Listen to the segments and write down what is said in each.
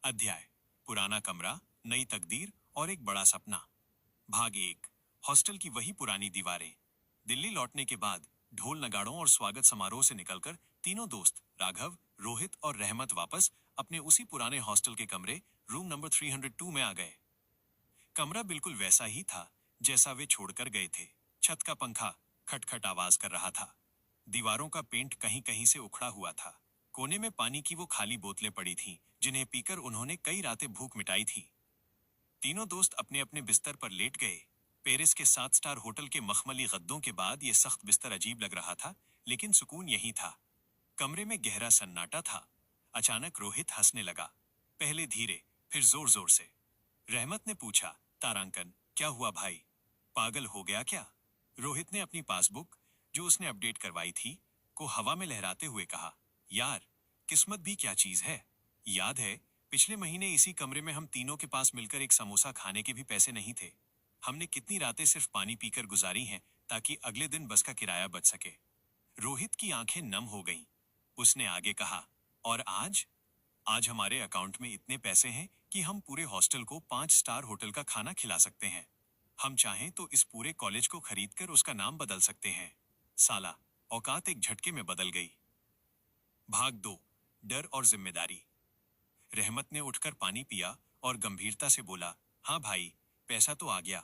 अध्याय पुराना कमरा, नई तकदीर और एक बड़ा सपना। भाग 1। हॉस्टल की वही पुरानी दीवारें। दिल्ली लौटने के बाद ढोल नगाड़ों और स्वागत समारोह से निकलकर तीनों दोस्त राघव, रोहित और रहमत वापस अपने उसी पुराने हॉस्टल के कमरे रूम नंबर 302 में आ गए। कमरा बिल्कुल वैसा ही था जैसा वे छोड़कर गए थे। छत का पंखा खटखट आवाज कर रहा था। दीवारों का पेंट कहीं कहीं से उखड़ा हुआ था। कोने में पानी की वो खाली बोतलें पड़ी थीं, जिन्हें पीकर उन्होंने कई रातें भूख मिटाई थी। तीनों दोस्त अपने अपने बिस्तर पर लेट गए। पेरिस के 7 स्टार होटल के मखमली गद्दों के बाद ये सख्त बिस्तर अजीब लग रहा था, लेकिन सुकून यही था। कमरे में गहरा सन्नाटा था। अचानक रोहित हंसने लगा, पहले धीरे, फिर जोर जोर से। रहमत ने पूछा, तारांकन, क्या हुआ भाई? पागल हो गया क्या? रोहित ने अपनी पासबुक, जो उसने अपडेट करवाई थी, को हवा में लहराते हुए कहा, यार, किस्मत भी क्या चीज है। याद है, पिछले महीने इसी कमरे में हम तीनों के पास मिलकर एक समोसा खाने के भी पैसे नहीं थे। हमने कितनी रातें सिर्फ पानी पीकर गुजारी हैं ताकि अगले दिन बस का किराया बच सके। रोहित की आंखें नम हो गईं। उसने आगे कहा, और आज आज हमारे अकाउंट में इतने पैसे हैं कि हम पूरे हॉस्टल को 5 स्टार होटल का खाना खिला सकते हैं। हम चाहें तो इस पूरे कॉलेज को खरीदकर उसका नाम बदल सकते हैं। साला, औकात एक झटके में बदल गई। भाग 2। डर और जिम्मेदारी। रहमत ने उठकर पानी पिया और गंभीरता से बोला, हाँ भाई, पैसा तो आ गया।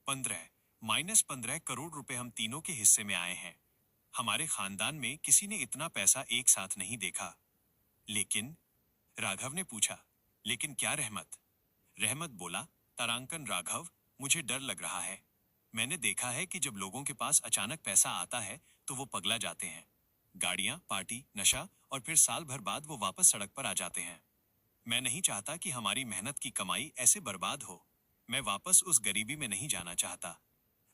15 करोड़ रुपए हम तीनों के हिस्से में आए हैं। हमारे खानदान में किसी ने इतना पैसा एक साथ नहीं देखा। लेकिन राघव ने पूछा, लेकिन क्या रहमत? रहमत बोला, तारांकन राघव, मुझे डर लग रहा है। मैंने देखा है कि जब लोगों के पास अचानक पैसा आता है तो वो पगला जाते हैं। गाड़ियां, पार्टी, नशा, और फिर साल भर बाद वो वापस सड़क पर आ जाते हैं। मैं नहीं चाहता कि हमारी मेहनत की कमाई ऐसे बर्बाद हो। मैं वापस उस गरीबी में नहीं जाना चाहता।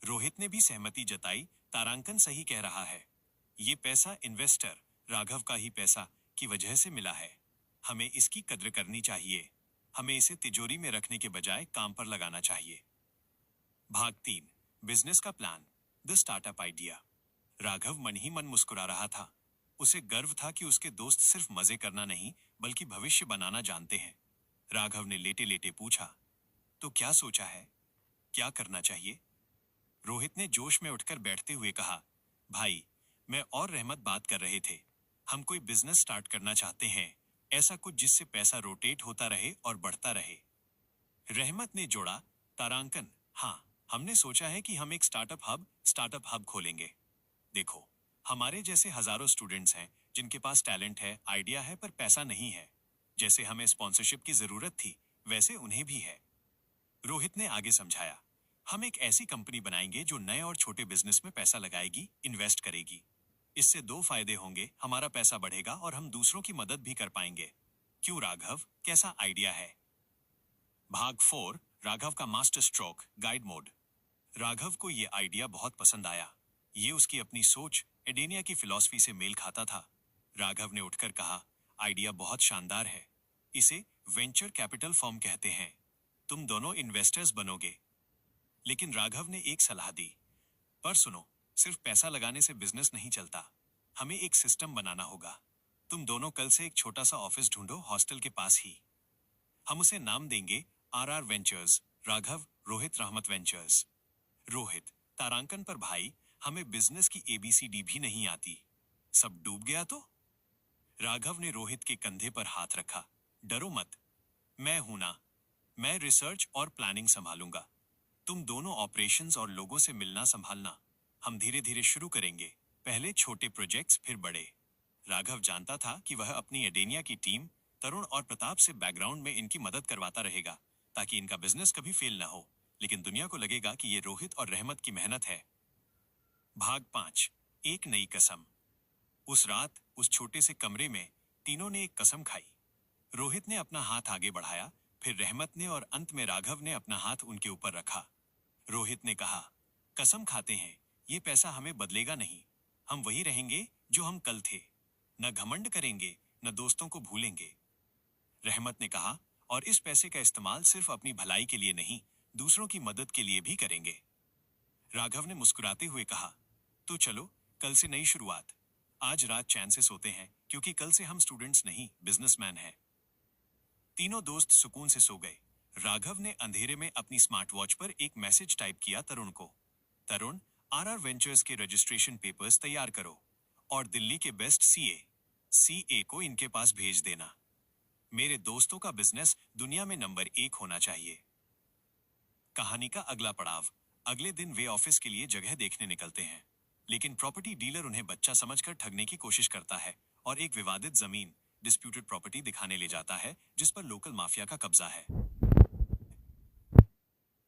रोहित ने भी सहमति जताई, तारांकन सही कह रहा है। ये पैसा इन्वेस्टर राघव का ही पैसा की वजह से मिला है। हमें इसकी कद्र करनी चाहिए। हमें इसे तिजोरी में रखने के बजाय काम पर लगाना चाहिए। भाग 3। बिजनेस का plan, the startup idea. Raghav मन ही मन मुस्कुरा रहा था। उसे गर्व था कि उसके दोस्त सिर्फ मजे करना नहीं, बल्कि भविष्य बनाना जानते हैं। राघव ने लेटे लेटे पूछा, तो क्या सोचा है? क्या करना चाहिए? रोहित ने जोश में उठकर बैठते हुए कहा, भाई, मैं और रहमत बात कर रहे थे। हम कोई बिजनेस स्टार्ट करना चाहते हैं, ऐसा कुछ जिससे पैसा रोटेट होता रहे और बढ़ता रहे। रहमत ने जोड़ा, तारांकन, हाँ, हमने सोचा है कि हम एक स्टार्टअप हब खोलेंगे। देखो, हमारे जैसे हजारों स्टूडेंट्स हैं जिनके पास टैलेंट है, आइडिया है, पर पैसा नहीं है। जैसे हमें स्पॉन्सरशिप की जरूरत थी, वैसे उन्हें भी है। रोहित ने आगे समझाया, हम एक ऐसी कंपनी बनाएंगे जो नए और छोटे बिजनेस में पैसा लगाएगी, इन्वेस्ट करेगी। इससे 2 फायदे होंगे, हमारा पैसा बढ़ेगा और हम दूसरों की मदद भी कर पाएंगे। क्यों राघव, कैसा आइडिया है? भाग 4। राघव का master stroke, guide mode. Raghav को यह आइडिया बहुत पसंद आया। ये उसकी अपनी सोच, एडेनिया की फिलॉसफी से मेल खाता था। राघव ने उठकर कहा, आइडिया बहुत शानदार है। इसे वेंचर कैपिटल फर्म कहते हैं। तुम दोनों इन्वेस्टर्स बनोगे। लेकिन राघव ने एक सलाह दी, पर सुनो, सिर्फ पैसा लगाने से बिजनेस नहीं चलता। हमें एक सिस्टम बनाना होगा। तुम दोनों कल से एक छोटा सा ऑफिस ढूंढो, हॉस्टल के पास ही। हम उसे नाम देंगे RR वेंचर्स। राघव, रोहित, रहमत वेंचर्स। रोहित, तारांकन, पर भाई, हमें बिजनेस की ABCD भी नहीं आती। सब डूब गया तो? राघव ने रोहित के कंधे पर हाथ रखा, डरो मत, मैं हूं ना। मैं रिसर्च और प्लानिंग संभालूंगा। तुम दोनों ऑपरेशंस और लोगों से मिलना संभालना। हम धीरे धीरे शुरू करेंगे, पहले छोटे प्रोजेक्ट्स, फिर बड़े। राघव जानता था कि वह अपनी एडेनिया की टीम, तरुण और प्रताप से बैकग्राउंड में इनकी मदद करवाता रहेगा, ताकि इनका बिजनेस कभी फेल ना हो, लेकिन दुनिया को लगेगा कि ये रोहित और रहमत की मेहनत है। भाग 5। एक नई कसम। उस रात, उस छोटे से कमरे में तीनों ने एक कसम खाई। रोहित ने अपना हाथ आगे बढ़ाया, फिर रहमत ने, और अंत में राघव ने अपना हाथ उनके ऊपर रखा। रोहित ने कहा, कसम खाते हैं, ये पैसा हमें बदलेगा नहीं। हम वही रहेंगे जो हम कल थे। न घमंड करेंगे, न दोस्तों को भूलेंगे। रहमत ने कहा, और इस पैसे का इस्तेमाल सिर्फ अपनी भलाई के लिए नहीं, दूसरों की मदद के लिए भी करेंगे। राघव ने मुस्कुराते हुए कहा, तो चलो, कल से नई शुरुआत। आज रात चैन से सोते हैं, क्योंकि कल से हम स्टूडेंट्स नहीं, बिजनेसमैन हैं। तीनों दोस्त सुकून से सो गए। राघव ने अंधेरे में अपनी स्मार्ट वॉच पर एक मैसेज टाइप किया तरुण को। तरुण, आरआर वेंचर्स के रजिस्ट्रेशन पेपर्स तैयार करो और दिल्ली के बेस्ट सीए को इनके पास भेज देना। मेरे दोस्तों का बिजनेस दुनिया में नंबर 1 होना चाहिए। कहानी का अगला पड़ाव। अगले दिन वे ऑफिस के लिए जगह देखने निकलते हैं, लेकिन प्रॉपर्टी डीलर उन्हें बच्चा समझकर ठगने की कोशिश करता है और एक विवादित जमीन डिस्प्यूटेड प्रॉपर्टी दिखाने ले जाता है जिस पर लोकल माफिया का कब्जा है।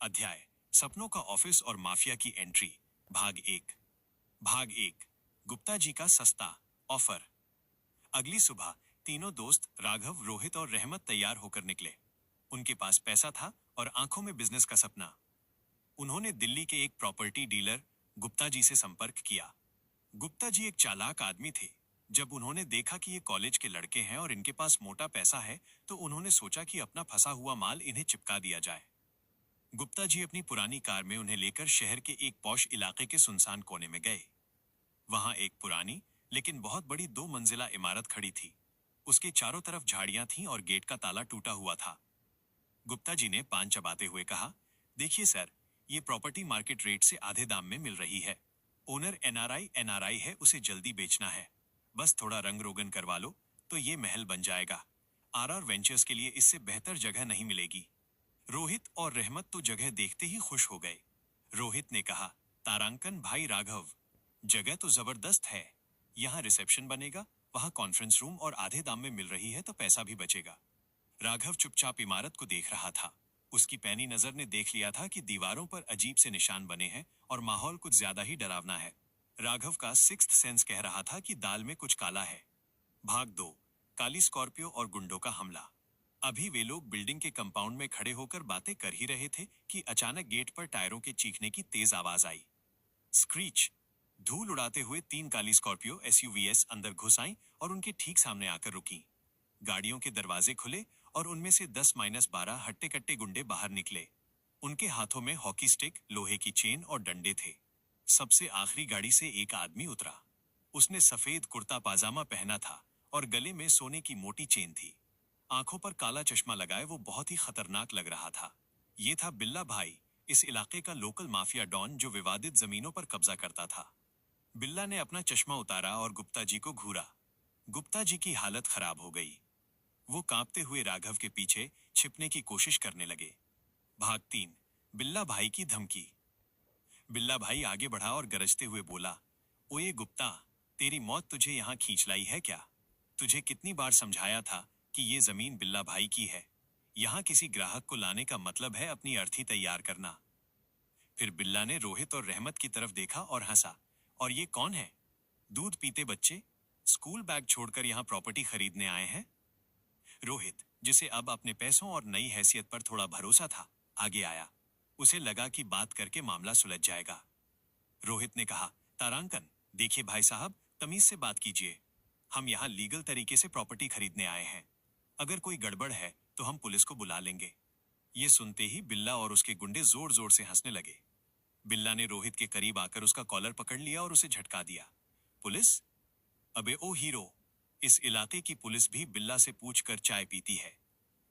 अध्याय सपनों का ऑफिस और माफिया की एंट्री, भाग 1। गुप्ता जी का सस्ता ऑफर। अगली सुबह तीनों दोस्त राघव, रोहित और रहमत तैयार होकर निकले। उनके पास पैसा था और आंखों में बिजनेस का सपना। उन्होंने दिल्ली के एक प्रॉपर्टी डीलर गुप्ता जी से संपर्क किया। गुप्ता जी एक चालाक आदमी थे। जब उन्होंने देखा कि ये कॉलेज के लड़के हैं और इनके पास मोटा पैसा है, तो उन्होंने सोचा कि अपना फंसा हुआ माल इन्हें चिपका दिया जाए। गुप्ता जी अपनी पुरानी कार में उन्हें लेकर शहर के एक पॉश इलाके के सुनसान कोने में गए। वहां एक पुरानी लेकिन बहुत बड़ी 2 मंजिला इमारत खड़ी थी। उसके चारों तरफ झाड़ियां थीं और गेट का ताला टूटा हुआ था। गुप्ता जी ने पान चबाते हुए कहा, देखिए सर, ये प्रॉपर्टी मार्केट रेट से आधे दाम में मिल रही है। ओनर एनआरआई है, उसे जल्दी बेचना है। बस थोड़ा रंग रोगन करवा लो तो ये महल बन जाएगा। आरआर वेंचर्स के लिए इससे बेहतर जगह नहीं मिलेगी। रोहित और रहमत तो जगह देखते ही खुश हो गए। रोहित ने कहा, तारांकन भाई राघव, जगह तो जबरदस्त है। यहाँ रिसेप्शन बनेगा, वहाँ कॉन्फ्रेंस रूम और आधे दाम में मिल रही है तो पैसा भी बचेगा। राघव चुपचाप इमारत को देख रहा था। उसकी पैनी नजर ने देख लिया था कि दीवारों पर अजीब से निशान बने हैं और माहौल कुछ ज्यादा ही डरावना है। राघव का सिक्स्थ सेंस कह रहा था कि दाल में कुछ काला है। भाग 2। काली स्कॉर्पियो और गुंडों का हमला। अभी वे लोग बिल्डिंग के कंपाउंड में खड़े होकर बातें कर ही रहे थे कि अचानक गेट पर टायरों के चीखने की तेज आवाज आई। स्क्रीच। धूल उड़ाते हुए 3 काली स्कॉर्पियो एसयूवीएस अंदर घुस आईं और उनके ठीक सामने आकर रुकी। गाड़ियों के दरवाजे खुले और उनमें से 10-12 हट्टे कट्टे गुंडे बाहर निकले। उनके हाथों में हॉकी स्टिक, लोहे की चेन और डंडे थे। सबसे आखिरी गाड़ी से एक आदमी उतरा। उसने सफेद कुर्ता पाजामा पहना था और गले में सोने की मोटी चेन थी। आंखों पर काला चश्मा लगाए वो बहुत ही खतरनाक लग रहा था। ये था बिल्ला भाई, इस इलाके का लोकल माफिया डॉन जो विवादित जमीनों पर कब्जा करता था। बिल्ला ने अपना चश्मा उतारा और गुप्ता जी को घूरा। गुप्ता जी की हालत खराब हो गई। वो कांपते हुए राघव के पीछे छिपने की कोशिश करने लगे। भाग 3। बिल्ला भाई की धमकी। बिल्ला भाई आगे बढ़ा और गरजते हुए बोला, ओए गुप्ता, तेरी मौत तुझे यहाँ खींच लाई है क्या? तुझे कितनी बार समझाया था कि ये जमीन बिल्ला भाई की है। यहाँ किसी ग्राहक को लाने का मतलब है अपनी अर्थी तैयार करना। फिर बिल्ला ने रोहित और रहमत की तरफ देखा और हंसा, और ये कौन है? दूध पीते बच्चे, स्कूल बैग छोड़कर यहाँ प्रॉपर्टी खरीदने आए हैं? रोहित, जिसे अब अपने पैसों और नई हैसियत पर थोड़ा भरोसा था, आगे आया। उसे लगा कि बात करके मामला सुलझ जाएगा। रोहित ने कहा, तारांकन, देखिए भाई साहब, तमीज से बात कीजिए। हम यहाँ लीगल तरीके से प्रॉपर्टी खरीदने आए हैं। अगर कोई गड़बड़ है तो हम पुलिस को बुला लेंगे। ये सुनते ही बिल्ला और उसके गुंडे जोर जोर से हंसने लगे। बिल्ला ने रोहित के करीब आकर उसका कॉलर पकड़ लिया और उसे झटका दिया। पुलिस? अबे ओ हीरो, इस इलाके की पुलिस भी बिल्ला से पूछकर चाय पीती है।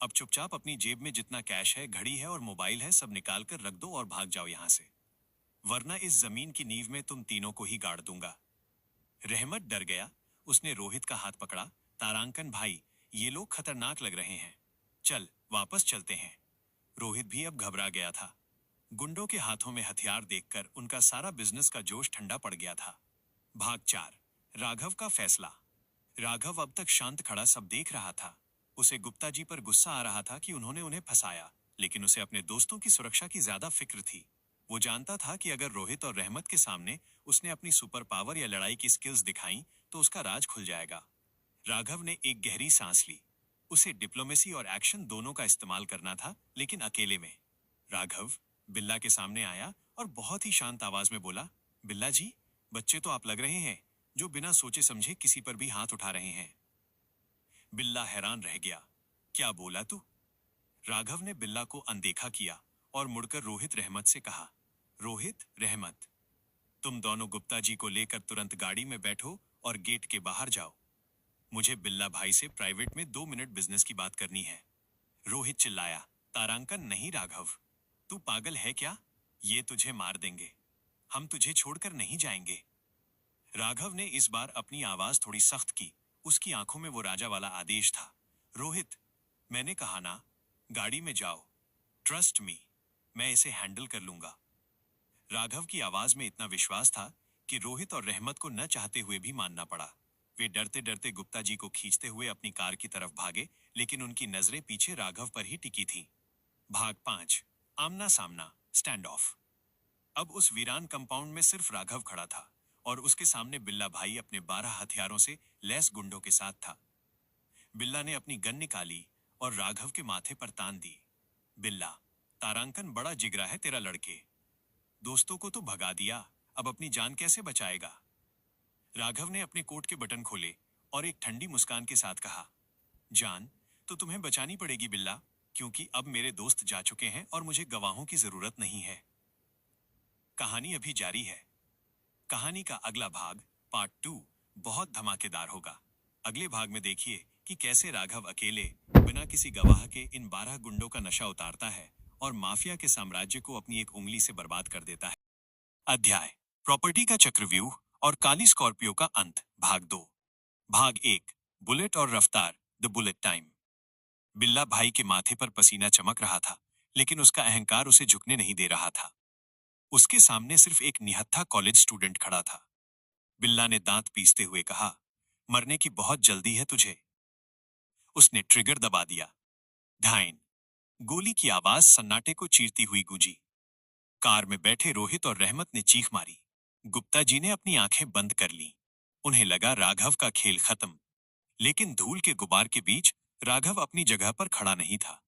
अब चुपचाप अपनी जेब में जितना कैश है, घड़ी है और मोबाइल है, सब निकाल कर रख दो और भाग जाओ यहाँ से, वरना इस जमीन की नींव में तुम तीनों को ही गाड़ दूंगा। रहमत डर गया। उसने रोहित का हाथ पकड़ा। तारांकन भाई, ये लोग खतरनाक लग रहे हैं, चल वापस चलते हैं। रोहित भी अब घबरा गया था। गुंडों के हाथों में हथियार देखकर उनका सारा बिजनेस का जोश ठंडा पड़ गया था। भाग 4। राघव का फैसला। राघव अब तक शांत खड़ा सब देख रहा था। उसे गुप्ता जी पर गुस्सा आ रहा था कि उन्होंने उन्हें फंसाया, लेकिन उसे अपने दोस्तों की सुरक्षा की ज्यादा फिक्र थी। वो जानता था कि अगर रोहित और रहमत के सामने उसने अपनी सुपर पावर या लड़ाई की स्किल्स दिखाई तो उसका राज खुल जाएगा। राघव ने एक गहरी सांस ली। उसे डिप्लोमेसी और एक्शन दोनों का इस्तेमाल करना था, लेकिन अकेले में। राघव बिल्ला के सामने आया और बहुत ही शांत आवाज में बोला, बिल्ला जी, बच्चे तो आप लग रहे हैं जो बिना सोचे समझे किसी पर भी हाथ उठा रहे हैं। बिल्ला हैरान रह गया। क्या बोला तू? राघव ने बिल्ला को अनदेखा किया और मुड़कर रोहित रहमत से कहा, रोहित रहमत, तुम दोनों गुप्ता जी को लेकर तुरंत गाड़ी में बैठो और गेट के बाहर जाओ। मुझे बिल्ला भाई से प्राइवेट में 2 मिनट बिजनेस की बात करनी है। रोहित चिल्लाया, तारांकन नहीं राघव, तू पागल है क्या? ये तुझे मार देंगे, हम तुझे छोड़कर नहीं जाएंगे। राघव ने इस बार अपनी आवाज थोड़ी सख्त की। उसकी आंखों में वो राजा वाला आदेश था। रोहित, मैंने कहा ना, गाड़ी में जाओ, ट्रस्ट मी, मैं इसे हैंडल कर लूंगा। राघव की आवाज में इतना विश्वास था कि रोहित और रहमत को न चाहते हुए भी मानना पड़ा। वे डरते डरते गुप्ता जी को खींचते हुए अपनी कार की तरफ भागे, लेकिन उनकी नजरें पीछे राघव पर ही टिकी थीं। भाग 5, आमना सामना, स्टैंड ऑफ। अब उस वीरान कंपाउंड में सिर्फ राघव खड़ा था और उसके सामने बिल्ला भाई अपने 12 हथियारों से लैस गुंडों के साथ था। बिल्ला ने अपनी गन निकाली और राघव के माथे पर तान दी। बिल्ला, तारांकन बड़ा जिगरा है तेरा लड़के, दोस्तों को तो भगा दिया, अब अपनी जान कैसे बचाएगा? राघव ने अपने कोट के बटन खोले और एक ठंडी मुस्कान के साथ कहा, जान तो तुम्हें बचानी पड़ेगी बिल्ला, क्योंकि अब मेरे दोस्त जा चुके हैं और मुझे गवाहों की जरूरत नहीं है। कहानी अभी जारी है। कहानी का अगला भाग, पार्ट 2, बहुत धमाकेदार होगा। अगले भाग में देखिए कि कैसे राघव अकेले बिना किसी गवाह के इन 12 गुंडों का नशा उतारता है और माफिया के साम्राज्य को अपनी एक उंगली से बर्बाद कर देता है। अध्याय, प्रॉपर्टी का चक्रव्यूह और काली स्कॉर्पियो का अंत, भाग 2। भाग 1, बुलेट और रफ्तार, द बुलेट टाइम। बिल्ला भाई के माथे पर पसीना चमक रहा था, लेकिन उसका अहंकार उसे झुकने नहीं दे रहा था। उसके सामने सिर्फ एक निहत्था कॉलेज स्टूडेंट खड़ा था। बिल्ला ने दांत पीसते हुए कहा, मरने की बहुत जल्दी है तुझे। उसने ट्रिगर दबा दिया। ढाइन। गोली की आवाज सन्नाटे को चीरती हुई गूंजी। कार में बैठे रोहित और रहमत ने चीख मारी। गुप्ता जी ने अपनी आंखें बंद कर लीं। उन्हें लगा राघव का खेल खत्म, लेकिन धूल के गुबार के बीच राघव अपनी जगह पर खड़ा नहीं था।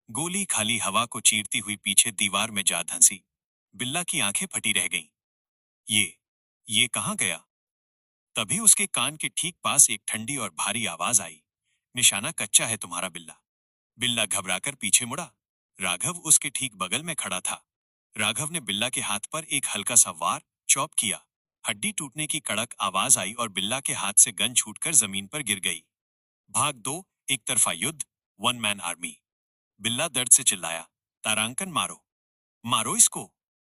गोली खाली हवा को चीरती हुई पीछे दीवार में जा धंसी। बिल्ला की आंखें फटी रह गईं। ये कहां गया? तभी उसके कान के ठीक पास एक ठंडी और भारी आवाज आई, निशाना कच्चा है तुम्हारा बिल्ला। बिल्ला घबराकर पीछे मुड़ा। राघव उसके ठीक बगल में खड़ा था। राघव ने बिल्ला के हाथ पर एक हल्का सा वार चॉप किया। हड्डी टूटने की कड़क आवाज आई और बिल्ला के हाथ से गन छूटकर जमीन पर गिर गई। भाग 2, एक तरफा युद्ध, वन मैन आर्मी। बिल्ला दर्द से चिल्लाया, तारांकन मारो, मारो इसको।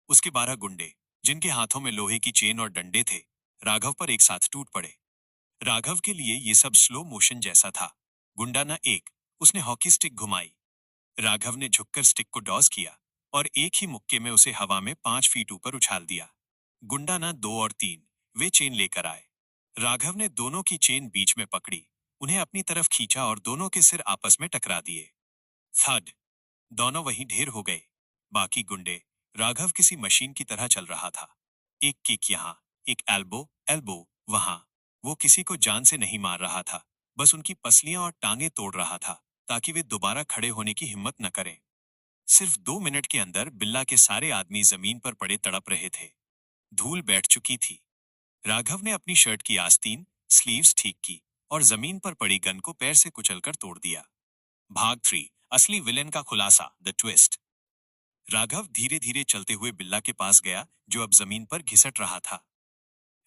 उसके 12 गुंडे, जिनके हाथों में लोहे की चेन और डंडे थे, राघव पर एक साथ टूट पड़े। राघव के लिए ये सब स्लो मोशन जैसा था। गुंडा न एक, उसने हॉकी स्टिक घुमाई। राघव ने झुककर स्टिक को डॉस किया और एक ही मुक्के में उसे हवा में 5 फीट ऊपर उछाल दिया। गुंडा न 2 और 3, वे चेन लेकर आए। राघव ने दोनों की चेन बीच में पकड़ी, उन्हें अपनी तरफ खींचा और दोनों के सिर आपस में टकरा दिए। थड, दोनों वहीं ढेर हो गए। बाकी गुंडे, राघव किसी मशीन की तरह चल रहा था। एक किक यहाँ, एक एल्बो एल्बो वहां। वो किसी को जान से नहीं मार रहा था, बस उनकी पसलियां और टांगे तोड़ रहा था, ताकि वे दोबारा खड़े होने की हिम्मत न करें। सिर्फ 2 मिनट के अंदर बिल्ला के सारे आदमी जमीन पर पड़े तड़प रहे थे। धूल बैठ चुकी थी। राघव ने अपनी शर्ट की आस्तीन, स्लीव्स ठीक की और जमीन पर पड़ी गन को पैर से कुचलकर तोड़ दिया। भाग 3, असली विलेन का खुलासा, द ट्विस्ट। राघव धीरे धीरे चलते हुए बिल्ला के पास गया, जो अब जमीन पर घिसट रहा था।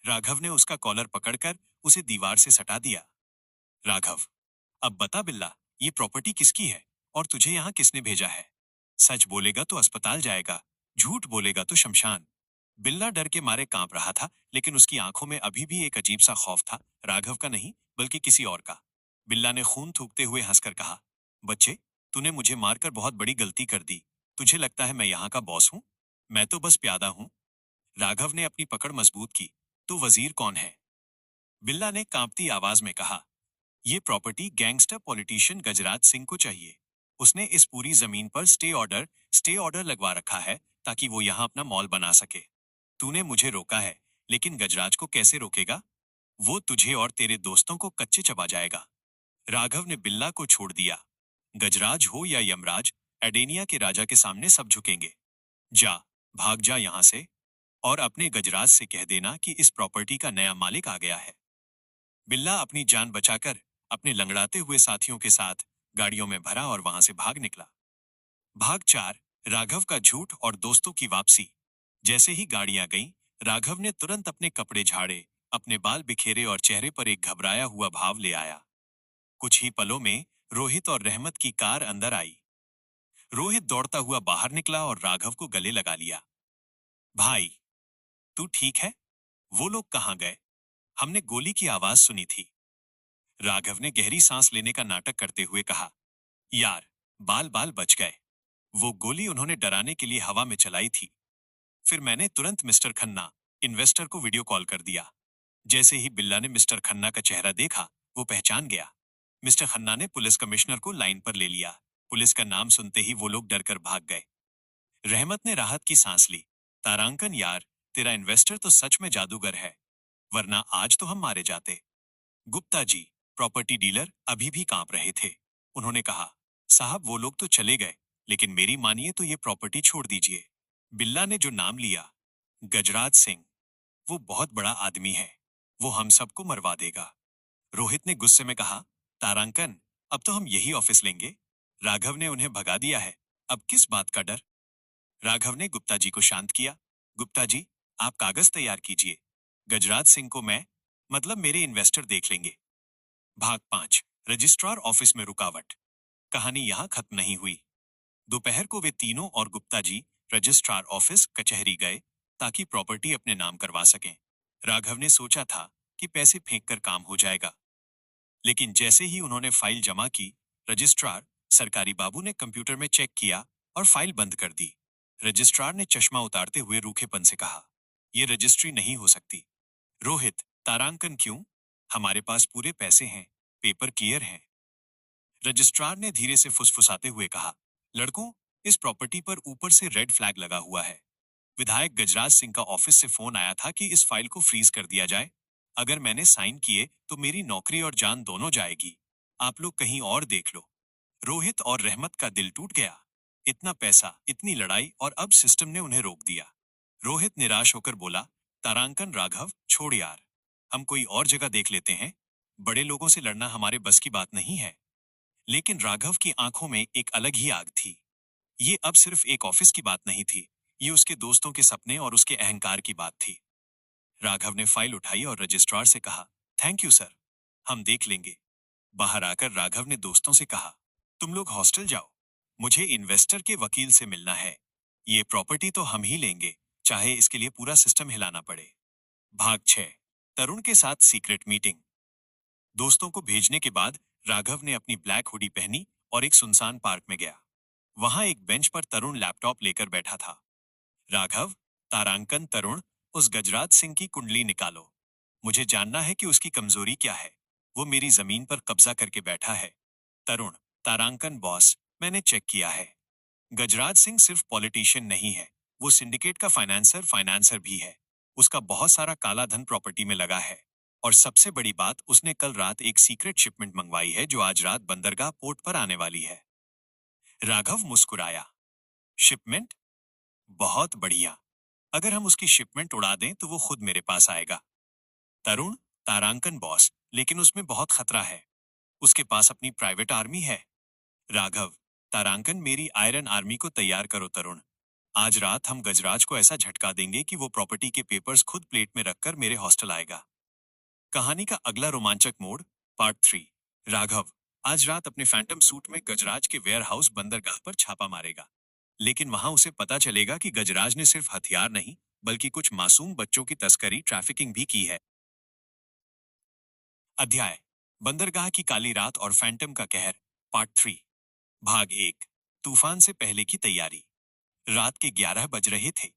राघव ने उसका कॉलर पकड़कर उसे दीवार से सटा दिया। राघव, अब बता बिल्ला, ये प्रॉपर्टी किसकी है और तुझे यहाँ किसने भेजा है? सच बोलेगा तो अस्पताल जाएगा, झूठ बोलेगा तो शमशान। बिल्ला डर के मारे कांप रहा था, लेकिन उसकी आंखों में अभी भी एक अजीब सा खौफ था, राघव का नहीं बल्कि किसी और का। बिल्ला ने खून थूकते हुए हंसकर कहा, बच्चे, तूने मुझे मारकर बहुत बड़ी गलती कर दी। तुझे लगता है मैं यहाँ का बॉस हूँ? मैं तो बस प्यादा हूँ। राघव ने अपनी पकड़ मजबूत की, तो वजीर कौन है? बिल्ला ने कांपती आवाज में कहा, ये property gangster politician Gajraj Singh को चाहिए। उसने इस पूरी जमीन पर स्टे ऑर्डर लगवा रखा है, ताकि वो यहाँ अपना मॉल बना सके। तूने मुझे रोका है, लेकिन गजराज को कैसे रोकेगा? वो तुझे और तेरे दोस्तों को कच्चे चबा जाएगा। राघव ने बिल्ला को छोड़ दिया। गजराज हो या यमराज, एडेनिया के राजा के सामने सब झुकेंगे। जा, भाग जा यहाँ से, और अपने गजराज से कह देना कि इस प्रॉपर्टी का नया मालिक आ गया है। बिल्ला अपनी जान बचाकर अपने लंगड़ाते हुए साथियों के साथ गाड़ियों में भरा और वहां से भाग निकला। भाग 4, राघव का झूठ और दोस्तों की वापसी। जैसे ही गाड़ियां गईं, राघव ने तुरंत अपने कपड़े झाड़े, अपने बाल बिखेरे और चेहरे पर एक घबराया हुआ भाव ले आया। कुछ ही पलों में रोहित और रहमत की कार अंदर आई। रोहित दौड़ता हुआ बाहर निकला और राघव को गले लगा लिया। भाई, तू ठीक है? वो लोग कहाँ गए? हमने गोली की आवाज सुनी थी। राघव ने गहरी सांस लेने का नाटक करते हुए कहा, यार, बाल बाल बच गए। वो गोली उन्होंने डराने के लिए हवा में चलाई थी। फिर मैंने तुरंत मिस्टर खन्ना, इन्वेस्टर को वीडियो कॉल कर दिया। जैसे ही बिल्ला ने मिस्टर खन्ना का चेहरा देखा, वो पहचान गया। मिस्टर खन्ना ने पुलिस कमिश्नर को लाइन पर ले लिया। पुलिस का नाम सुनते ही वो लोग डरकर भाग गए। रहमत ने राहत की सांस ली। तारांकन यार, तेरा इन्वेस्टर तो सच में जादूगर है, वरना आज तो हम मारे जाते। गुप्ता जी, प्रॉपर्टी डीलर, अभी भी कांप रहे थे। उन्होंने कहा, साहब वो लोग तो चले गए, लेकिन मेरी मानिए तो ये प्रॉपर्टी छोड़ दीजिए। बिल्ला ने जो नाम लिया, गजराज सिंह, वो बहुत बड़ा आदमी है। वो हम सबको मरवा देगा। रोहित ने गुस्से में कहा, तारांकन, अब तो हम यही ऑफिस लेंगे। राघव ने उन्हें भगा दिया है, अब किस बात का डर? राघव ने गुप्ता जी को शांत किया। गुप्ता जी, आप कागज तैयार कीजिए। गजराज सिंह को मैं, मतलब मेरे इन्वेस्टर देख लेंगे। भाग 5, रजिस्ट्रार ऑफिस में रुकावट। कहानी यहाँ खत्म नहीं हुई। दोपहर को वे तीनों और गुप्ता जी रजिस्ट्रार ऑफिस कचहरी गए ताकि प्रॉपर्टी अपने नाम करवा सकें। राघव ने सोचा था कि पैसे फेंक कर काम हो जाएगा, लेकिन जैसे ही उन्होंने फाइल जमा की, रजिस्ट्रार सरकारी बाबू ने कंप्यूटर में चेक किया और फाइल बंद कर दी। रजिस्ट्रार ने चश्मा उतारते हुए रूखेपन से कहा, यह रजिस्ट्री नहीं हो सकती। रोहित, तारांकन क्यों? हमारे पास पूरे पैसे हैं, पेपर क्लियर हैं। रजिस्ट्रार ने धीरे से फुसफुसाते हुए कहा, लड़कों, इस प्रॉपर्टी पर ऊपर से रेड फ्लैग लगा हुआ है। विधायक गजराज सिंह का ऑफिस से फोन आया था कि इस फाइल को फ्रीज कर दिया जाए। अगर मैंने साइन किए तो मेरी नौकरी और जान दोनों जाएगी। आप लोग कहीं और देख लो। रोहित और रहमत का दिल टूट गया। इतना पैसा, इतनी लड़ाई, और अब सिस्टम ने उन्हें रोक दिया। रोहित निराश होकर बोला, तारांकन, राघव, छोड़ यार, हम कोई और जगह देख लेते हैं। बड़े लोगों से लड़ना हमारे बस की बात नहीं है। लेकिन राघव की आंखों में एक अलग ही आग थी। ये अब सिर्फ एक ऑफिस की बात नहीं थी, ये उसके दोस्तों के सपने और उसके अहंकार की बात थी। राघव ने फाइल उठाई और रजिस्ट्रार से कहा, थैंक यू सर, हम देख लेंगे। बाहर आकर राघव ने दोस्तों से कहा, तुम लोग हॉस्टल जाओ, मुझे इन्वेस्टर के वकील से मिलना है। ये प्रॉपर्टी तो हम ही लेंगे, चाहे इसके लिए पूरा सिस्टम हिलाना पड़े। भाग 6, तरुण के साथ सीक्रेट मीटिंग। दोस्तों को भेजने के बाद राघव ने अपनी ब्लैक हुडी पहनी और एक सुनसान पार्क में गया। वहां एक बेंच पर तरुण लैपटॉप लेकर बैठा था। राघव, तारांकन, तरुण, उस गजराज सिंह की कुंडली निकालो। मुझे जानना है कि उसकी कमजोरी क्या है। वो मेरी जमीन पर कब्जा करके बैठा है। तरुण, तारांकन, बॉस, मैंने चेक किया है। गजराज सिंह सिर्फ पॉलिटिशियन नहीं है, वो सिंडिकेट का फाइनेंसर भी है। उसका बहुत सारा काला धन प्रॉपर्टी में लगा है। और सबसे बड़ी बात, उसने कल रात एक सीक्रेट शिपमेंट मंगवाई है जो आज रात बंदरगाह पोर्ट पर आने वाली है। राघव मुस्कुराया। शिपमेंट? बहुत बढ़िया। अगर हम उसकी शिपमेंट उड़ा दें तो वो खुद मेरे पास आएगा। तरुण, तारांकन, बॉस, लेकिन उसमें बहुत खतरा है। उसके पास अपनी प्राइवेट आर्मी है। राघव, तारांकन, मेरी आयरन आर्मी को तैयार करो। तरुण, आज रात हम गजराज को ऐसा झटका देंगे कि वो प्रॉपर्टी के पेपर्स खुद प्लेट में रखकर मेरे हॉस्टल आएगा। कहानी का अगला रोमांचक मोड़, पार्ट 3। राघव आज रात अपने फैंटम सूट में गजराज के वेयर हाउस बंदरगाह पर छापा मारेगा। लेकिन वहां उसे पता चलेगा कि गजराज ने सिर्फ हथियार नहीं, बल्कि कुछ मासूम बच्चों की तस्करी, ट्रैफिकिंग भी की है। अध्याय, बंदरगाह की काली रात और फैंटम का कहर, पार्ट 3। भाग 1, तूफान से पहले की तैयारी। रात के 11 बज रहे थे।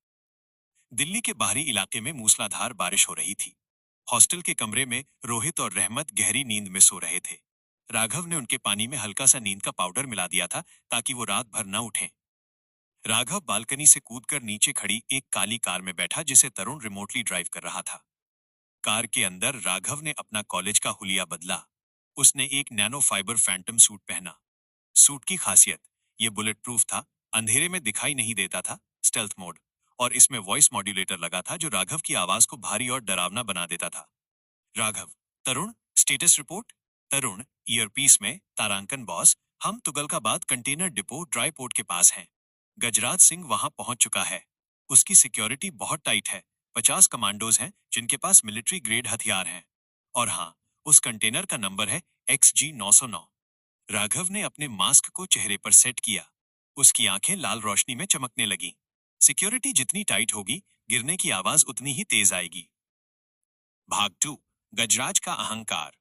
दिल्ली के बाहरी इलाके में मूसलाधार बारिश हो रही थी। हॉस्टल के कमरे में रोहित और रहमत गहरी नींद में सो रहे थे। राघव ने उनके पानी में हल्का सा नींद का पाउडर मिला दिया था ताकि वो रात भर न उठें। राघव बालकनी से कूदकर नीचे खड़ी एक काली कार में बैठा जिसे तरुण रिमोटली ड्राइव कर रहा था। कार के अंदर राघव ने अपना कॉलेज का हुलिया बदला। उसने एक नैनो फाइबर फैंटम सूट पहना। सूट की खासियत, ये बुलेट प्रूफ था, अंधेरे में दिखाई नहीं देता था, स्टेल्थ मोड, और इसमें वॉइस मॉड्यूलेटर लगा था जो राघव की आवाज को भारी और डरावना बना देता था। Raghav, Tarun, status report. Tarun, earpiece में, तारांकन, बॉस, हम Tughlakabad container depot dry port के पास हैं। गजराज सिंह वहां पहुंच चुका है। उसकी सिक्योरिटी बहुत टाइट है। 50 कमांडोज हैं जिनके पास मिलिट्री ग्रेड हथियार हैं। और हाँ, उस कंटेनर का नंबर है XG 909। राघव ने अपने मास्क को चेहरे पर सेट किया। उसकी आंखें लाल रोशनी में चमकने लगीं। सिक्योरिटी जितनी टाइट होगी, गिरने की आवाज उतनी ही तेज आएगी। भाग 2। गजराज का अहंकार।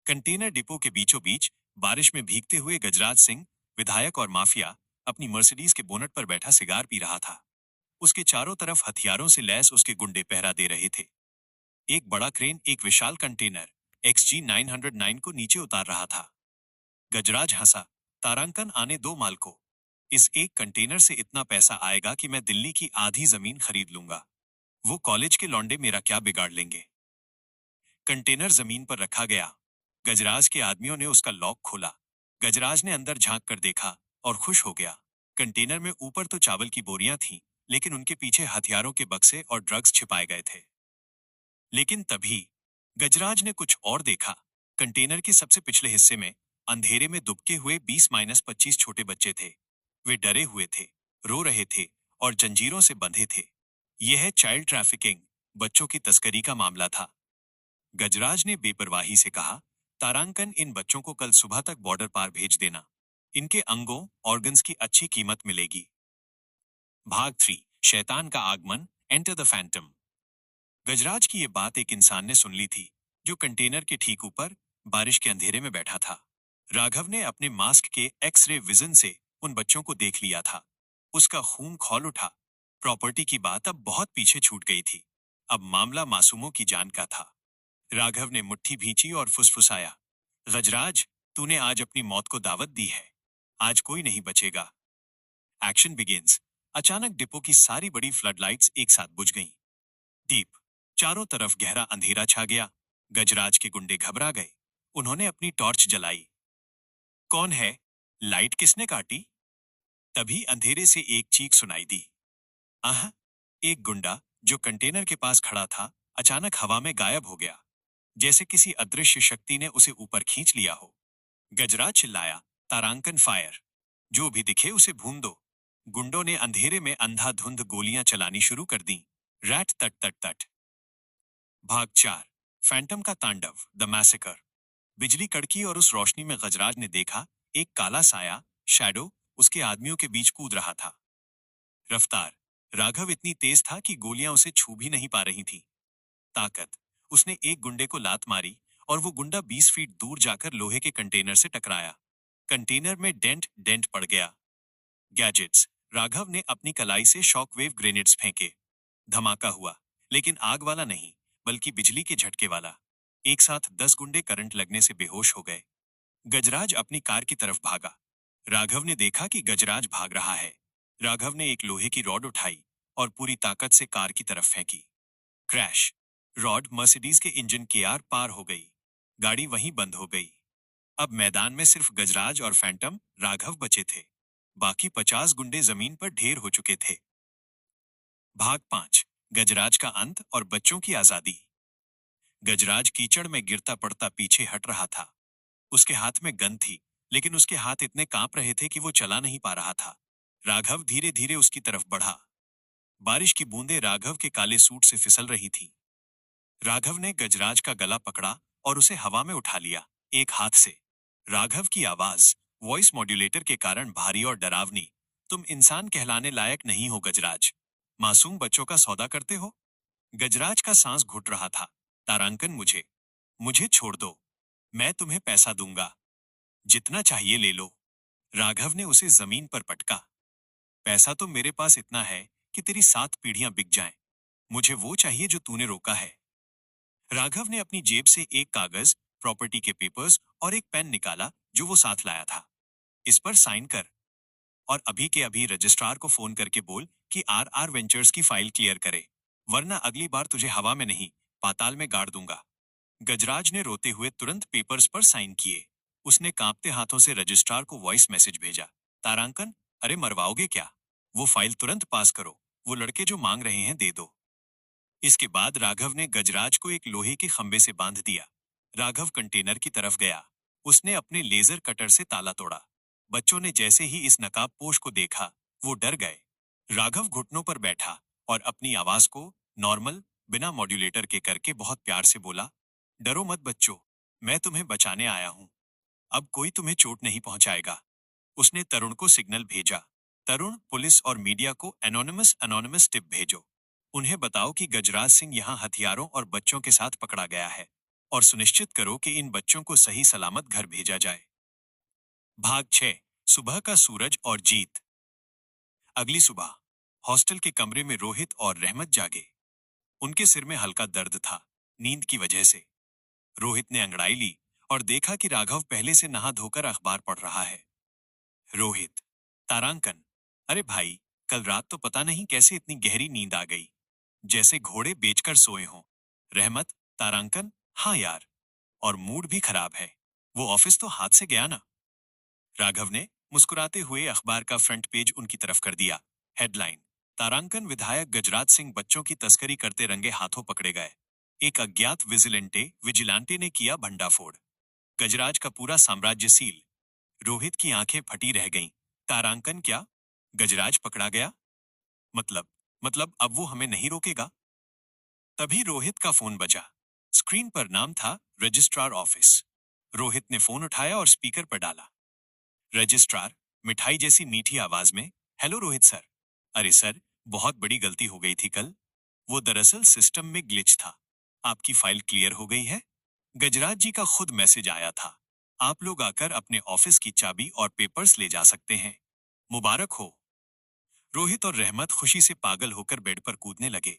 कंटेनर डिपो के बीचों बीच बारिश में भीगते हुए गजराज सिंह, विधायक और माफिया, अपनी मर्सिडीज के बोनट पर बैठा सिगार पी रहा था। उसके चारों तरफ हथियारों से लैस उसके गुंडे पहरा दे रहे थे। एक बड़ा क्रेन एक विशाल कंटेनर XG909 को नीचे उतार रहा था। गजराज हंसा। तारांकन आने दो माल को। इस एक कंटेनर से इतना पैसा आएगा कि मैं दिल्ली की आधी जमीन खरीद लूंगा। वो कॉलेज के लौंडे मेरा क्या बिगाड़ लेंगे। कंटेनर जमीन पर रखा गया। गजराज के आदमियों ने उसका लॉक खोला। गजराज ने अंदर झांक कर देखा और खुश हो गया। कंटेनर में ऊपर तो चावल की बोरियां थीं, लेकिन उनके पीछे हथियारों के बक्से और ड्रग्स छिपाए गए थे। लेकिन तभी गजराज ने कुछ और देखा। कंटेनर के सबसे पिछले हिस्से में अंधेरे में दुबके हुए 20-25 छोटे बच्चे थे। वे डरे हुए थे, रो रहे थे और जंजीरों से बंधे थे। यह है चाइल्ड ट्रैफिकिंग, बच्चों की तस्करी का मामला था। गजराज ने बेपरवाही से कहा, तारांकन, इन बच्चों को कल सुबह तक बॉर्डर पार भेज देना। इनके अंगों ऑर्गन्स की अच्छी कीमत मिलेगी। भाग 3। शैतान का आगमन, एंटर द फैंटम। गजराज की ये बात एक इंसान ने सुन ली थी, जो कंटेनर के ठीक ऊपर बारिश के अंधेरे में बैठा था। राघव ने अपने मास्क के एक्स-रे विजन से उन बच्चों को देख लिया था। उसका खून खौल उठा। प्रॉपर्टी की बात अब बहुत पीछे छूट गई थी। अब मामला मासूमों की जान का था। राघव ने मुट्ठी भींची और फुसफुसाया, गजराज, तूने आज अपनी मौत को दावत दी है। आज कोई नहीं बचेगा। Action begins. अचानक डिपो की सारी बड़ी फ्लडलाइट्स एक साथ बुझ गईं। दीप। चारों तरफ गहरा अंधेरा छा गया। गजराज के गुंडे घबरा गए। उन्होंने अपनी टॉर्च जलाई। कौन है? लाइट किसने काटी? तभी अंधेरे से एक चीख सुनाई दी। आह! एक गुंडा जो कंटेनर के पास खड़ा था, अचानक हवा में गायब हो गया, जैसे किसी अदृश्य शक्ति ने उसे ऊपर खींच लिया हो। गजराज चिल्लाया, तारांकन, फायर! जो भी दिखे उसे भून दो। गुंडों ने अंधेरे में अंधाधुंध गोलियां चलानी शुरू कर दी। रैट तट तट तट। भाग 4। फैंटम का तांडव, द मैसेकर। बिजली कड़की और उस रोशनी में गजराज ने देखा, एक काला साया, शैडो, उसके आदमियों के बीच कूद रहा था। रफ्तार। राघव इतनी तेज था कि गोलियां उसे छू भी नहीं पा रही थीं। ताकत। उसने एक गुंडे को लात मारी और वो गुंडा 20 फीट दूर जाकर लोहे के कंटेनर से टकराया। कंटेनर में डेंट डेंट पड़ गया। गैजेट्स। राघव ने अपनी कलाई से शॉकवेव ग्रेनेड्स फेंके। धमाका हुआ, लेकिन आग वाला नहीं, बल्कि बिजली के झटके वाला। एक साथ 10 गुंडे करंट लगने से बेहोश हो गए। गजराज अपनी कार की तरफ भागा। राघव ने देखा कि गजराज भाग रहा है। राघव ने एक लोहे की रॉड उठाई और पूरी ताकत से कार की तरफ फेंकी। क्रैश। रॉड मर्सिडीज के इंजन के आर पार हो गई। गाड़ी वहीं बंद हो गई। अब मैदान में सिर्फ गजराज और फैंटम, राघव बचे थे। बाकी 50 गुंडे जमीन पर ढेर हो चुके थे। भाग 5। गजराज का अंत और बच्चों की आजादी। गजराज कीचड़ में गिरता पड़ता पीछे हट रहा था। उसके हाथ में गन थी, लेकिन उसके हाथ इतने कांप रहे थे कि वो चला नहीं पा रहा था। राघव धीरे धीरे उसकी तरफ बढ़ा। बारिश की बूंदें राघव के काले सूट से फिसल रही थी। राघव ने गजराज का गला पकड़ा और उसे हवा में उठा लिया, एक हाथ से। राघव की आवाज, वॉइस मॉड्यूलेटर के कारण भारी और डरावनी, तुम इंसान कहलाने लायक नहीं हो गजराज। मासूम बच्चों का सौदा करते हो। गजराज का सांस घुट रहा था। तारांकन, मुझे मुझे छोड़ दो। मैं तुम्हें पैसा दूंगा। जितना चाहिए ले लो। राघव ने उसे जमीन पर पटका। पैसा तो मेरे पास इतना है कि तेरी 7 पीढ़ियां बिक जाएं। मुझे वो चाहिए जो तूने रोका है। राघव ने अपनी जेब से एक कागज, प्रॉपर्टी के पेपर्स और एक पेन निकाला जो वो साथ लाया था। इस पर साइन कर और अभी के अभी रजिस्ट्रार को फोन करके बोल कि RR वेंचर्स की फाइल क्लियर करे, वरना अगली बार तुझे हवा में नहीं, पाताल में गाड़ दूंगा। गजराज ने रोते हुए तुरंत पेपर्स पर साइन किए। उसने कांपते हाथों से रजिस्ट्रार को वॉइस मैसेज भेजा, तारांकन, अरे मरवाओगे क्या? वो फाइल तुरंत पास करो। वो लड़के जो मांग रहे हैं दे दो। इसके बाद राघव ने गजराज को एक लोहे के खंबे से बांध दिया। राघव कंटेनर की तरफ गया। उसने अपने लेजर कटर से ताला तोड़ा। बच्चों ने जैसे ही इस नकाबपोश को देखा, वो डर गए। राघव घुटनों पर बैठा और अपनी आवाज को नॉर्मल, बिना मॉड्यूलेटर के करके बहुत प्यार से बोला, डरो मत बच्चों, मैं तुम्हें बचाने आया हूं। अब कोई तुम्हें चोट नहीं पहुंचाएगा। उसने तरुण को सिग्नल भेजा। तरुण, पुलिस और मीडिया को एनोनिमस टिप भेजो। उन्हें बताओ कि गजराज सिंह यहाँ हथियारों और बच्चों के साथ पकड़ा गया है और सुनिश्चित करो कि इन बच्चों को सही सलामत घर भेजा जाए। भाग 6, सुबह का सूरज और जीत। अगली सुबह हॉस्टल के कमरे में रोहित और रहमत जागे। उनके सिर में हल्का दर्द था, नींद की वजह से। रोहित ने अंगड़ाई ली और देखा कि राघव पहले से नहा धोकर अखबार पढ़ रहा है। रोहित, तारांकन। अरे भाई, कल रात तो पता नहीं कैसे इतनी गहरी नींद आ गई, जैसे घोड़े बेचकर सोए हों। रहमत, तारांकन, हाँ यार, और मूड भी खराब है। वो ऑफिस तो हाथ से गया ना। राघव ने मुस्कुराते हुए अखबार का फ्रंट पेज उनकी तरफ कर दिया। हेडलाइन, तारांकन विधायक गजराज सिंह बच्चों की तस्करी करते रंगे हाथों पकड़े गए। एक अज्ञात विजिलेंटे ने किया भंडाफोड़। गजराज का पूरा साम्राज्य सील। रोहित की आंखें फटी रह गईं। तारांकन क्या? गजराज पकड़ा गया? मतलब मतलब अब वो हमें नहीं रोकेगा? तभी रोहित का फोन बजा। स्क्रीन पर नाम था रजिस्ट्रार ऑफिस। रोहित ने फोन उठाया और स्पीकर पर डाला। रजिस्ट्रार, मिठाई जैसी मीठी आवाज में, हेलो रोहित सर। अरे सर, बहुत बड़ी गलती हो गई थी कल। वो दरअसल सिस्टम में ग्लिच था। आपकी फाइल क्लियर हो गई है। गजराज जी का खुद मैसेज आया था। आप लोग आकर अपने ऑफिस की चाबी और पेपर्स ले जा सकते हैं। मुबारक हो। रोहित और रहमत खुशी से पागल होकर बेड पर कूदने लगे।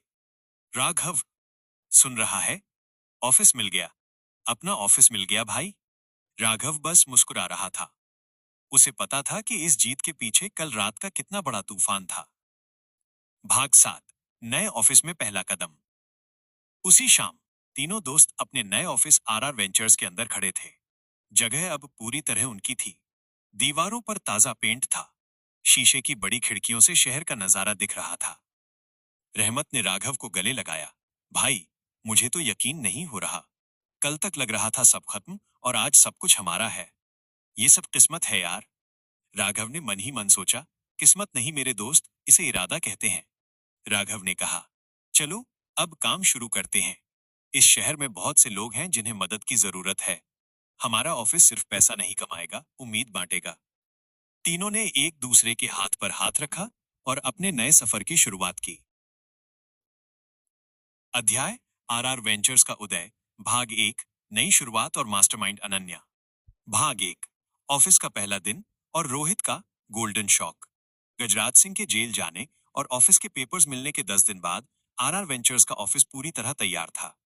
राघव, सुन रहा है? ऑफिस मिल गया। अपना ऑफिस मिल गया भाई। राघव बस मुस्कुरा रहा था। उसे पता था कि इस जीत के पीछे कल रात का कितना बड़ा तूफान था। भाग 7, नए ऑफिस में पहला कदम। उसी शाम तीनों दोस्त अपने नए ऑफिस आरआर वेंचर्स के अंदर खड़े थे। जगह अब पूरी तरह उनकी थी। दीवारों पर ताजा पेंट था। शीशे की बड़ी खिड़कियों से शहर का नजारा दिख रहा था। रहमत ने राघव को गले लगाया। भाई, मुझे तो यकीन नहीं हो रहा। कल तक लग रहा था सब खत्म और आज सब कुछ हमारा है। ये सब किस्मत है यार। राघव ने मन ही मन सोचा। किस्मत नहीं मेरे दोस्त, इसे इरादा कहते हैं। राघव ने कहा, चलो अब काम शुरू करते हैं। इस शहर में बहुत से लोग हैं जिन्हें मदद की जरूरत है। हमारा ऑफिस सिर्फ पैसा नहीं कमाएगा, उम्मीद बांटेगा। तीनों ने एक दूसरे के हाथ पर हाथ रखा और अपने नए सफर की शुरुआत की। अध्याय, आरआर वेंचर्स का उदय। भाग 1, नई शुरुआत और मास्टरमाइंड अनन्या। भाग 1, ऑफिस का पहला दिन और रोहित का गोल्डन शॉक। गजराज सिंह के जेल जाने और ऑफिस के पेपर्स मिलने के 10 दिन बाद आरआर वेंचर्स का ऑफिस पूरी तरह तैयार था।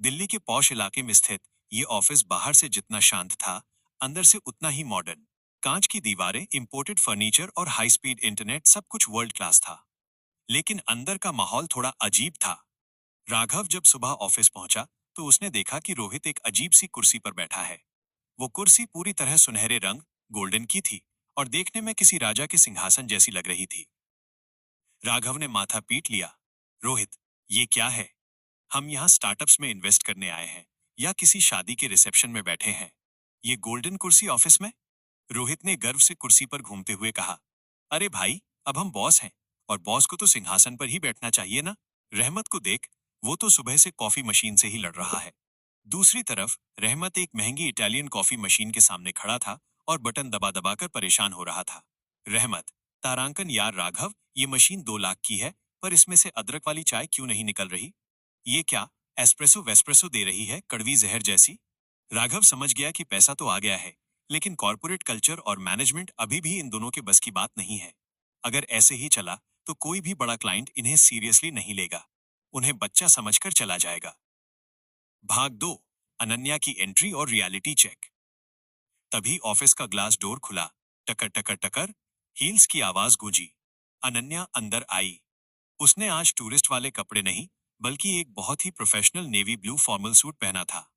दिल्ली के पॉश इलाके में स्थित ये ऑफिस बाहर से जितना शांत था, अंदर से उतना ही मॉडर्न। कांच की दीवारें, इंपोर्टेड फर्नीचर और हाई स्पीड इंटरनेट, सब कुछ वर्ल्ड क्लास था। लेकिन अंदर का माहौल थोड़ा अजीब था। राघव जब सुबह ऑफिस पहुंचा तो उसने देखा कि रोहित एक अजीब सी कुर्सी पर बैठा है। वो कुर्सी पूरी तरह सुनहरे रंग, गोल्डन की थी और देखने में किसी राजा के सिंहासन जैसी लग रही थी। राघव ने माथा पीट लिया। रोहित, ये क्या है? हम यहाँ स्टार्टअप्स में इन्वेस्ट करने आए हैं या किसी शादी के रिसेप्शन में बैठे हैं? ये गोल्डन कुर्सी ऑफिस में? रोहित ने गर्व से कुर्सी पर घूमते हुए कहा। अरे भाई, अब हम बॉस हैं और बॉस को तो सिंहासन पर ही बैठना चाहिए ना। रहमत को देख, वो तो सुबह से कॉफी मशीन से ही लड़ रहा है। दूसरी तरफ रहमत एक महंगी इटालियन कॉफी मशीन के सामने खड़ा था और बटन दबा दबाकर परेशान हो रहा था। रहमत, तारांकन यार राघव, ये मशीन 2 लाख की है, पर इसमें से अदरक वाली चाय क्यों नहीं निकल रही? ये क्या एस्प्रेसो वेस्प्रेसो दे रही है, कड़वी जहर जैसी? राघव समझ गया कि पैसा तो आ गया है, लेकिन कॉर्पोरेट कल्चर और मैनेजमेंट अभी भी इन दोनों के बस की बात नहीं है। अगर ऐसे ही चला तो कोई भी बड़ा क्लाइंट इन्हें सीरियसली नहीं लेगा। उन्हें बच्चा समझकर चला जाएगा। भाग 2, अनन्या की एंट्री और रियलिटी चेक। तभी ऑफिस का ग्लास डोर खुला। टकर टकर टकर, हील्स की आवाज गूंजी। अनन्या अंदर आई। उसने आज टूरिस्ट वाले कपड़े नहीं, बल्कि एक बहुत ही professional navy blue formal suit पहना था।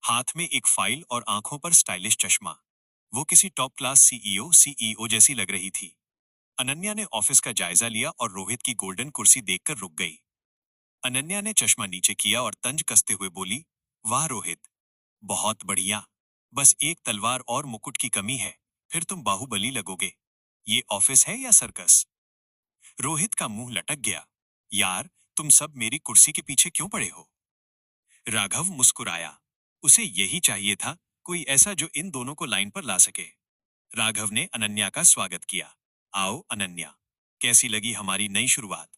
हाथ में एक फाइल और आंखों पर स्टाइलिश चश्मा। वो किसी टॉप क्लास सीईओ जैसी लग रही थी। अनन्या ने ऑफिस का जायजा लिया और रोहित की गोल्डन कुर्सी देखकर रुक गई। अनन्या ने चश्मा नीचे किया और तंज कसते हुए बोली, वाह रोहित, बहुत बढ़िया। बस एक तलवार और मुकुट की कमी है, फिर तुम बाहुबली लगोगे। ये ऑफिस है या सर्कस? रोहित का मुंह लटक गया। यार, तुम सब मेरी कुर्सी के पीछे क्यों पड़े हो? राघव मुस्कुराया। उसे यही चाहिए था, कोई ऐसा जो इन दोनों को लाइन पर ला सके। राघव ने अनन्या का स्वागत किया। आओ अनन्या, कैसी लगी हमारी नई शुरुआत?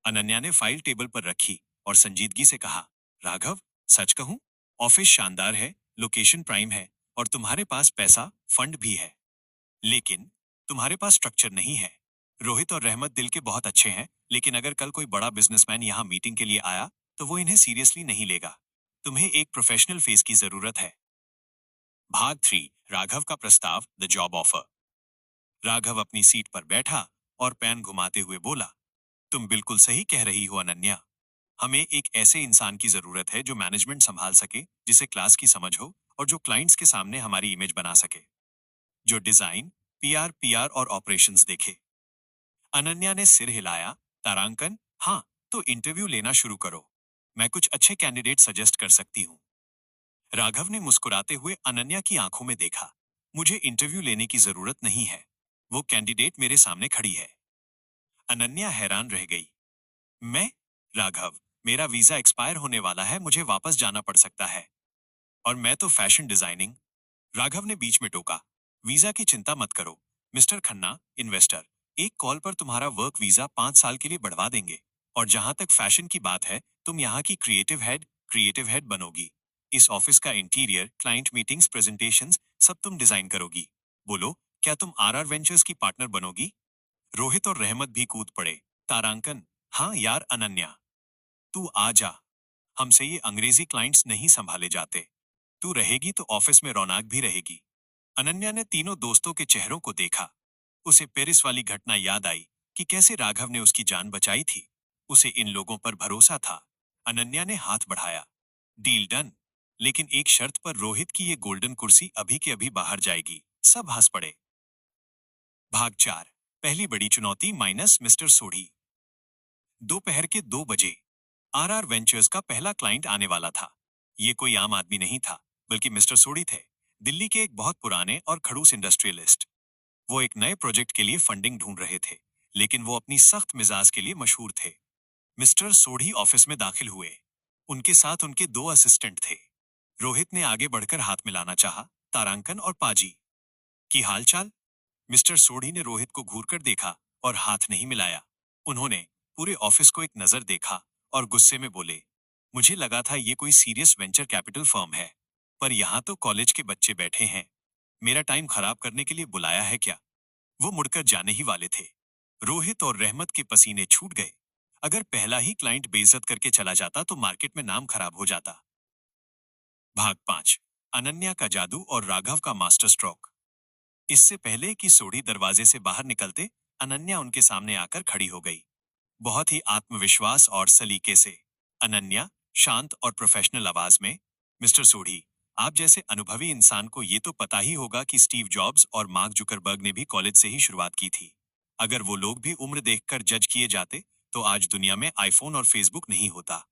अनन्या ने फाइल टेबल पर रखी और संजीदगी से कहा, राघव, सच कहूं, ऑफिस शानदार है, लोकेशन प्राइम है और तुम्हारे पास पैसा, फंड भी है। लेकिन तुम्हारे पास स्ट्रक्चर नहीं है। रोहित और रहमत दिल के बहुत अच्छे हैं, लेकिन अगर कल कोई बड़ा बिजनेसमैन यहाँ मीटिंग के लिए आया तो वो इन्हें सीरियसली नहीं लेगा। तुम्हें एक प्रोफेशनल फेस की जरूरत है। भाग 3, राघव का प्रस्ताव, द जॉब ऑफर। राघव अपनी सीट पर बैठा और पेन घुमाते हुए बोला, तुम बिल्कुल सही कह रही हो अनन्या। हमें एक ऐसे इंसान की जरूरत है जो मैनेजमेंट संभाल सके, जिसे क्लास की समझ हो और जो क्लाइंट्स के सामने हमारी इमेज बना सके, जो डिजाइन, पीआर और ऑपरेशंस देखे। अनन्या ने सिर हिलाया। तारांकन, हाँ, तो इंटरव्यू लेना शुरू करो। मैं कुछ अच्छे कैंडिडेट सजेस्ट कर सकती हूँ। राघव ने मुस्कुराते हुए अनन्या की आंखों में देखा। मुझे इंटरव्यू लेने की जरूरत नहीं है, वो कैंडिडेट मेरे सामने खड़ी है। अनन्या हैरान रह गई। मैं? राघव, मेरा वीजा एक्सपायर होने वाला है, मुझे वापस जाना पड़ सकता है। और मैं तो फैशन डिजाइनिंग। राघव ने बीच में टोका। वीजा की चिंता मत करो मिस्टर खन्ना, इन्वेस्टर एक कॉल पर तुम्हारा वर्क वीजा 5 साल के लिए बढ़वा देंगे। और जहां तक फैशन की बात है, तुम यहाँ की क्रिएटिव हेड बनोगी। इस ऑफिस का इंटीरियर, क्लाइंट मीटिंग्स, प्रेजेंटेशंस सब तुम डिजाइन करोगी। बोलो, क्या तुम आरआर वेंचर्स की पार्टनर बनोगी? रोहित और रहमत भी कूद पड़े। तारांकन, हाँ यार अनन्या, तू आ जा। हमसे ये अंग्रेजी क्लाइंट्स नहीं संभाले जाते। तू रहेगी तो ऑफिस में रौनक भी रहेगी। अनन्या ने तीनों दोस्तों के चेहरों को देखा। उसे पेरिस वाली घटना याद आई कि कैसे राघव ने उसकी जान बचाई थी। उसे इन लोगों पर भरोसा था। अनन्या ने हाथ बढ़ाया। डील डन, लेकिन एक शर्त पर, रोहित की ये गोल्डन कुर्सी अभी के अभी बाहर जाएगी। सब हंस पड़े। भाग 4, पहली बड़ी चुनौती माइनस मिस्टर सोढ़ी। दोपहर के 2 बजे आरआर वेंचर्स का पहला क्लाइंट आने वाला था। ये कोई आम आदमी नहीं था, बल्कि मिस्टर सोढ़ी थे, दिल्ली के एक बहुत पुराने और खड़ूस इंडस्ट्रियलिस्ट। वो एक नए प्रोजेक्ट के लिए फंडिंग ढूंढ रहे थे, लेकिन वो अपनी सख्त मिजाज के लिए मशहूर थे। मिस्टर सोढ़ी ऑफिस में दाखिल हुए। उनके साथ उनके 2 असिस्टेंट थे। रोहित ने आगे बढ़कर हाथ मिलाना चाहा। तारांकन और पाजी, की हालचाल? मिस्टर सोढ़ी ने रोहित को घूरकर देखा और हाथ नहीं मिलाया। उन्होंने पूरे ऑफिस को एक नजर देखा और गुस्से में बोले, मुझे लगा था ये कोई सीरियस वेंचर कैपिटल फर्म है, पर यहाँ तो कॉलेज के बच्चे बैठे हैं। मेरा टाइम खराब करने के लिए बुलाया है क्या? वो मुड़कर जाने ही वाले थे। रोहित और रहमत के पसीने छूट गए। अगर पहला ही क्लाइंट बेइज्जत करके चला जाता तो मार्केट में नाम खराब हो जाता। भाग 5, अनन्या का जादू और राघव का मास्टर स्ट्रोक। इससे पहले कि सोढ़ी दरवाजे से बाहर निकलते, अनन्या उनके सामने आकर खड़ी हो गई। बहुत ही आत्मविश्वास और सलीके से। अनन्या, शांत और प्रोफेशनल आवाज में, मिस्टर सोढ़ी, आप जैसे अनुभवी इंसान को ये तो पता ही होगा कि स्टीव जॉब्स और मार्क जुकरबर्ग ने भी कॉलेज से ही शुरुआत की थी। अगर वो लोग भी उम्र देखकर जज किए जाते तो आज दुनिया में आईफोन और फेसबुक नहीं होता।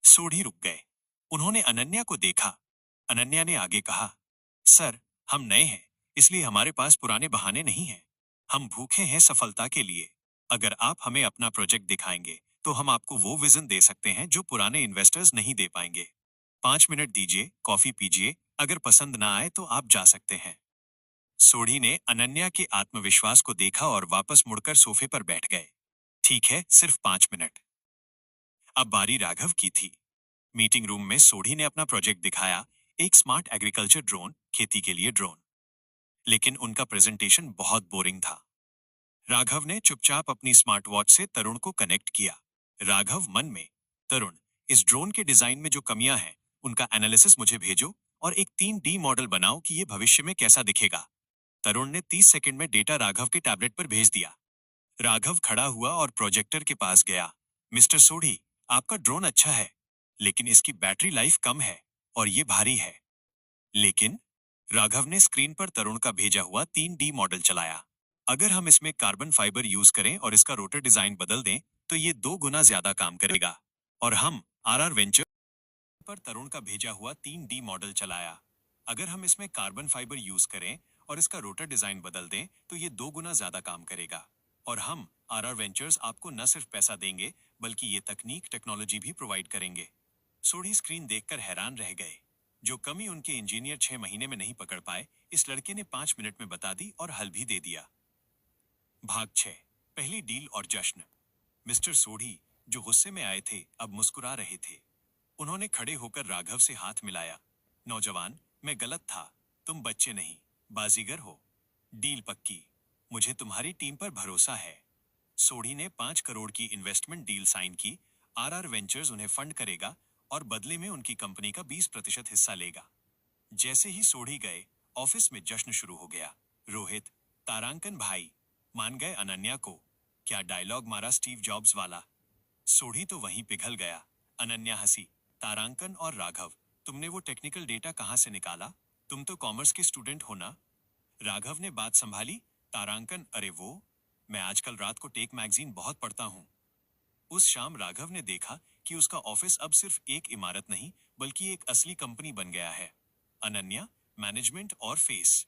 सोढ़ी रुक गए। उन्होंने अनन्या को देखा। अनन्या ने आगे कहा, सर, हम नए हैं, इसलिए हमारे पास पुराने बहाने नहीं हैं। हम भूखे हैं सफलता के लिए। अगर आप हमें अपना प्रोजेक्ट दिखाएंगे तो हम आपको वो विजन दे सकते हैं जो पुराने इन्वेस्टर्स नहीं दे पाएंगे। 5 मिनट दीजिए, कॉफी पीजिए, अगर पसंद ना आए तो आप जा सकते हैं। सोढ़ी ने अनन्या के आत्मविश्वास को देखा और वापस मुड़कर सोफे पर बैठ गए। ठीक है, सिर्फ 5 मिनट। अब बारी राघव की थी। मीटिंग रूम में सोढ़ी ने अपना प्रोजेक्ट दिखाया, एक स्मार्ट एग्रीकल्चर ड्रोन, खेती के लिए ड्रोन। लेकिन उनका प्रेजेंटेशन बहुत बोरिंग था। राघव ने चुपचाप अपनी स्मार्ट वॉच से तरुण को कनेक्ट किया। राघव मन में, तरुण, इस ड्रोन के डिजाइन में जो कमियां हैं उनका एनालिसिस मुझे भेजो और एक 3D मॉडल बनाओ कि ये भविष्य में कैसा दिखेगा। तरुण ने 30 सेकंड में डेटा राघव के टैबलेट पर भेज दिया। राघव खड़ा हुआ और प्रोजेक्टर के पास गया। मिस्टर सोढ़ी, आपका ड्रोन अच्छा है, लेकिन इसकी बैटरी लाइफ कम है और ये भारी है। लेकिन राघव ने स्क्रीन पर तरुण का भेजा हुआ 3D मॉडल चलाया। अगर हम इसमें कार्बन फाइबर यूज करें और इसका रोटर डिजाइन बदल दें तो ये 2 गुना ज्यादा काम करेगा। और हम आरआर वेंचर पर तरुण का भेजा हुआ 3D मॉडल चलाया। अगर हम इसमें कार्बन फाइबर यूज करें और इसका रोटर डिजाइन बदल दें तो ये 2 गुना ज्यादा काम करेगा। और हम आरआर वेंचर्स आपको न सिर्फ पैसा देंगे, बल्कि ये तकनीक, टेक्नोलॉजी भी प्रोवाइड करेंगे। सोढ़ी स्क्रीन देखकर हैरान रह गए। जो कमी उनके इंजीनियर 6 महीने में नहीं पकड़ पाए, इस लड़के ने 5 मिनट में बता दी और हल भी दे दिया। भाग 6। पहली डील और जश्न। मिस्टर सोढ़ी, जो गुस्से में आए थे, अब मुस्कुरा रहे थे। उन्होंने खड़े होकर राघव से हाथ मिलाया। नौजवान, मैं गलत था। तुम बच्चे नहीं, बाजीगर हो। डील पक्की। मुझे तुम्हारी टीम पर भरोसा है। सोढ़ी ने 5 करोड़ की इन्वेस्टमेंट डील साइन की। आरआर वेंचर्स उन्हें फंड करेगा और बदले में उनकी कंपनी का 20% हिस्सा लेगा। जैसे ही सोढ़ी गए, ऑफिस में जश्न शुरू हो गया। रोहित, तारांकन भाई, मान गए अनन्या को। क्या डायलॉग मारा स्टीव जॉब्स वाला। सोढ़ी तो वहीं पिघल गया। अनन्या हंसी। तारांकन और राघव, तुमने वो टेक्निकल डेटा कहाँ से निकाला? तुम तो कॉमर्स के स्टूडेंट हो ना? राघव ने बात संभाली। तारांकन, अरे वो, मैं आजकल रात को टेक मैगजीन बहुत पढ़ता हूँ। उस शाम राघव ने देखा कि उसका ऑफिस अब सिर्फ एक इमारत नहीं, बल्कि एक असली कंपनी बन गया है। अनन्या, मैनेजमेंट और फेस।